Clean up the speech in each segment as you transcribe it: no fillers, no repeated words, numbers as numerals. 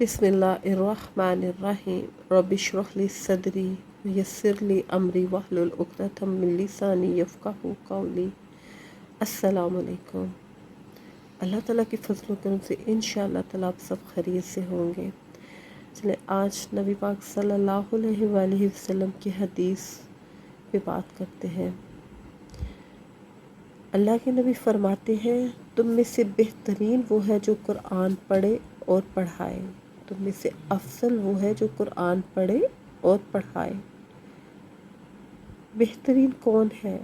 بسم اللہ الرحمن الرحیم رب اشرح لی صدری ویسر لی امری واحلل عقدۃ من لسانی یفقہوا قولی۔ السلام علیکم۔ اللہ تعالیٰ کی فضل و کرم سے انشاءاللہ تعالیٰ آپ سب خیریت سے ہوں گے۔ چلے آج نبی پاک صلی اللہ علیہ وآلہ وسلم کی حدیث پہ بات کرتے ہیں۔ اللہ کے نبی فرماتے ہیں، تم میں سے بہترین وہ ہے جو قرآن پڑھے اور پڑھائے، تم میں سے افضل وہ ہے جو قرآن پڑھے اور پڑھائے۔ بہترین کون ہے؟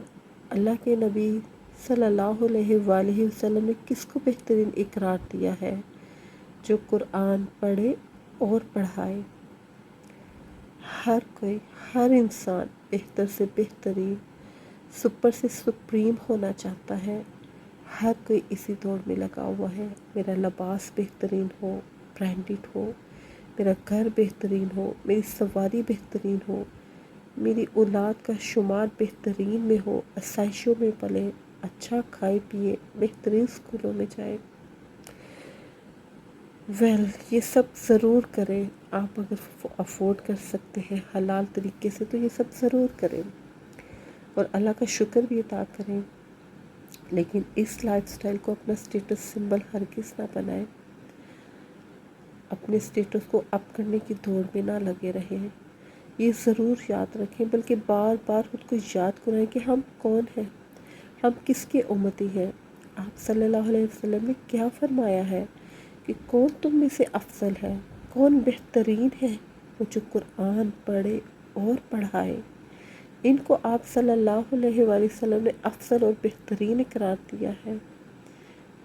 اللہ کے نبی صلی اللہ علیہ وآلہ وسلم نے کس کو بہترین اقرار دیا ہے؟ جو قرآن پڑھے اور پڑھائے۔ ہر کوئی، ہر انسان بہتر سے بہترین، سپر سے سپریم ہونا چاہتا ہے۔ ہر کوئی اسی دوڑ میں لگا ہوا ہے، میرا لباس بہترین ہو، برانڈڈ ہو، میرا گھر بہترین ہو، میری سواری بہترین ہو، میری اولاد کا شمار بہترین میں ہو، آسائشوں میں پلے، اچھا کھائے پیے، بہترین اسکولوں میں جائے۔ یہ سب ضرور کریں، آپ اگر افورڈ کر سکتے ہیں حلال طریقے سے تو یہ سب ضرور کریں اور اللہ کا شکر بھی ادا کریں، لیکن اس لائف سٹائل کو اپنا سٹیٹس سمبل ہرگز نہ بنائیں۔ اپنے سٹیٹس کو اپ کرنے کی دوڑ میں نہ لگے رہیں، یہ ضرور یاد رکھیں، بلکہ بار بار خود کو یاد کرائیں کہ ہم کون ہیں، ہم کس کے امتی ہیں۔ آپ صلی اللہ علیہ وسلم نے کیا فرمایا ہے کہ کون تم میں سے افضل ہے، کون بہترین ہے؟ وہ جو قرآن پڑھے اور پڑھائے۔ ان کو آپ صلی اللہ علیہ وآلہ وسلم نے افضل اور بہترین اقرار دیا ہے۔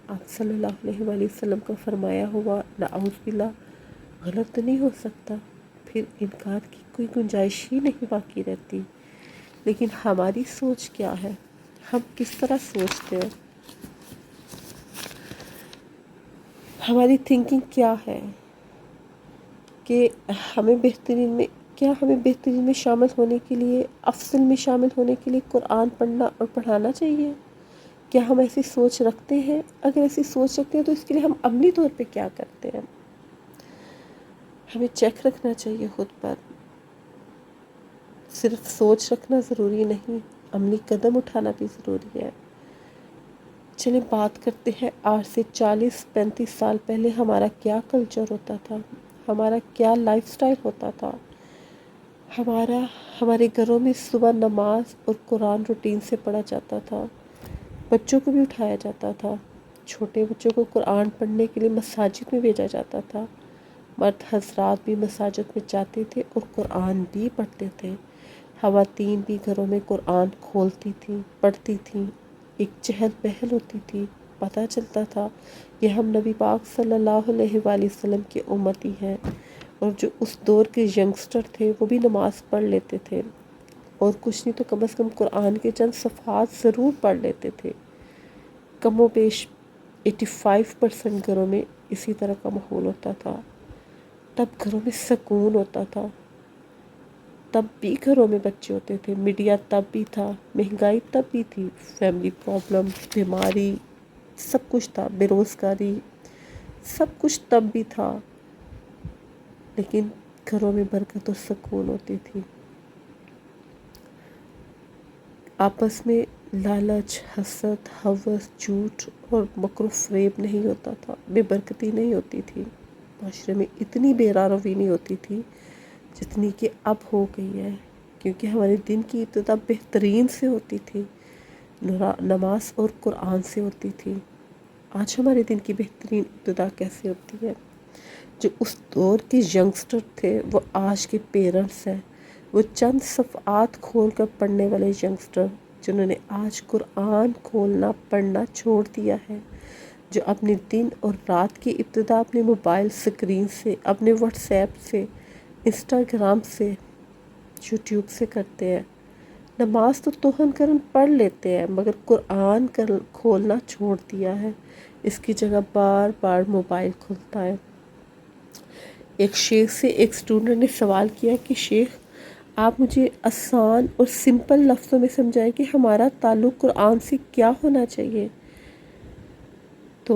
آپ صلی اللہ علیہ وآلہ وسلم کا فرمایا ہوا نعوذ باللہ غلط نہیں ہو سکتا، پھر انکار کی کوئی گنجائش ہی نہیں باقی رہتی۔ لیکن ہماری سوچ کیا ہے؟ ہم کس طرح سوچتے ہیں؟ ہماری تھنکنگ کیا ہے کہ ہمیں بہترین میں شامل ہونے کے لیے، افضل میں شامل ہونے کے لیے قرآن پڑھنا اور پڑھانا چاہیے؟ کیا ہم ایسی سوچ رکھتے ہیں؟ اگر ایسی سوچ رکھتے ہیں تو اس کے لیے ہم عملی طور پہ کیا کرتے ہیں؟ ہمیں چیک رکھنا چاہیے خود پر۔ صرف سوچ رکھنا ضروری نہیں، عملی قدم اٹھانا بھی ضروری ہے۔ چلیں بات کرتے ہیں آج سے 40-35 سال پہلے ہمارا کیا کلچر ہوتا تھا، ہمارا کیا لائف سٹائل ہوتا تھا۔ ہمارے گھروں میں صبح نماز اور قرآن روٹین سے پڑھا جاتا تھا، بچوں کو بھی اٹھایا جاتا تھا، چھوٹے بچوں کو قرآن پڑھنے کے لیے مساجد میں بھیجا جاتا تھا، مرد حضرات بھی مساجد میں جاتے تھے اور قرآن بھی پڑھتے تھے، خواتین بھی گھروں میں قرآن کھولتی تھیں، پڑھتی تھیں، ایک چہل پہل ہوتی تھی، پتہ چلتا تھا کہ ہم نبی پاک صلی اللہ علیہ وآلہ وسلم کے امتی ہیں، اور جو اس دور کے ینگسٹر تھے وہ بھی نماز پڑھ لیتے تھے، اور کچھ نہیں تو کم از کم قرآن کے چند صفحات ضرور پڑھ لیتے تھے۔ کم و بیش 85% گھروں میں اسی طرح کا ماحول ہوتا تھا۔ تب گھروں میں سکون ہوتا تھا، تب بھی گھروں میں بچے ہوتے تھے، میڈیا تب بھی تھا، مہنگائی تب بھی تھی، فیملی پرابلم، بیماری، سب کچھ تھا، بے روزگاری، سب کچھ تب بھی تھا، لیکن گھروں میں برکت اور سکون ہوتی تھی۔ آپس میں لالچ، حسد، ہوس، جھوٹ اور مکر و فریب نہیں ہوتا تھا، بے برکتی نہیں ہوتی تھی، معاشرے میں اتنی بے روی نہیں ہوتی تھی جتنی کہ اب ہو گئی ہے، کیونکہ ہمارے دن کی ابتدا بہترین سے ہوتی تھی، نماز اور قرآن سے ہوتی تھی۔ آج ہمارے دن کی بہترین ابتدا کیسے ہوتی ہے؟ جو اس دور کے ینگسٹر تھے وہ آج کے پیرنٹس ہیں، وہ چند صفحات کھول کر پڑھنے والے ینگسٹر جنہوں نے آج قرآن کھولنا پڑھنا چھوڑ دیا ہے، جو اپنے دن اور رات کی ابتدا اپنے موبائل سکرین سے، اپنے واٹس ایپ سے، انسٹاگرام سے، یوٹیوب سے کرتے ہیں۔ نماز تو توہن کرن پڑھ لیتے ہیں مگر قرآن کھولنا چھوڑ دیا ہے، اس کی جگہ بار بار موبائل کھلتا ہے۔ ایک شیخ سے ایک سٹوڈنٹ نے سوال کیا کہ شیخ آپ مجھے آسان اور سمپل لفظوں میں سمجھائیں کہ ہمارا تعلق قرآن سے کیا ہونا چاہیے؟ تو